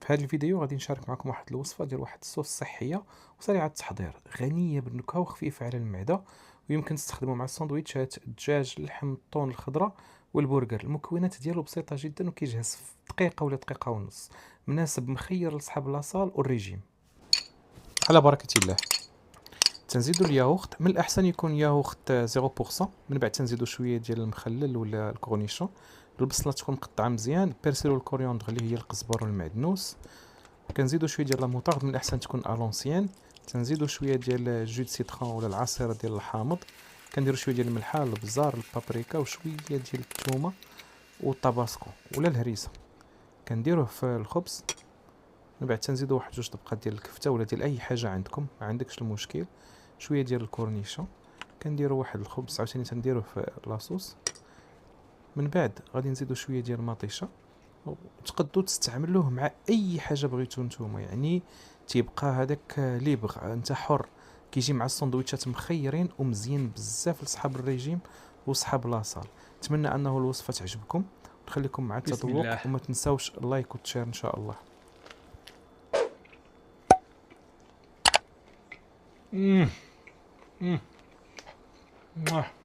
في هذا الفيديو غادي نشارك معكم واحد الوصفة ديال واحد الصوص صحية وسريعة التحضير، غنية بالنكهة وخفيفة على المعدة، ويمكن تستخدمه مع السندويتشات، الدجاج، اللحم، الطون، الخضرة والبرجر. المكونات ديالو بسيطة جدا وكيجهز في دقيقة ولا دقيقة ونص، مناسب مخير لصحاب لاصال والريجيم. على بركة الله. تنزيدو الياغورت، من الاحسن يكون ياغورت 0%. من بعد تنزيدو شويه ديال المخلل ولا الكورنيشون، البصله تكون مقطعه مزيان، البيرسيل والكوريوندر اللي هي القزبر والمعدنوس. كنزيدو شويه ديال لاموطارد، من الاحسن تكون الونسيان. تنزيدو شويه ديال جو دو سيترون ولا العصير ديال الحامض. كنديرو شويه ديال الملحه، البزار، البابريكا، وشويه ديال الثومه والطباسكو ولا الهريسه. كنديروه في الخبز. من بعد تنزيدو واحد جوج طبقات ديال الكفته ولا ديال اي حاجه عندكم، ما عندكش المشكل. شويه ديال الكورنيشون. كنديروا واحد الخبز عاوتاني تنديروه في لاصوص. من بعد غادي نزيدو شويه ديال المطيشه، وتقدروا تستعملوه مع اي حاجه بغيتو نتوما، يعني تيبقى هذاك ليبر، انت حر. كيجي مع السندويتشات مخيرين ومزيان بزاف لصحاب الريجيم وصحاب لاصال. نتمنى انه الوصفه تعجبكم، نخليكم مع بسم التذوق، الله. وما تنساوش اللايك والشير ان شاء الله. مم. مم.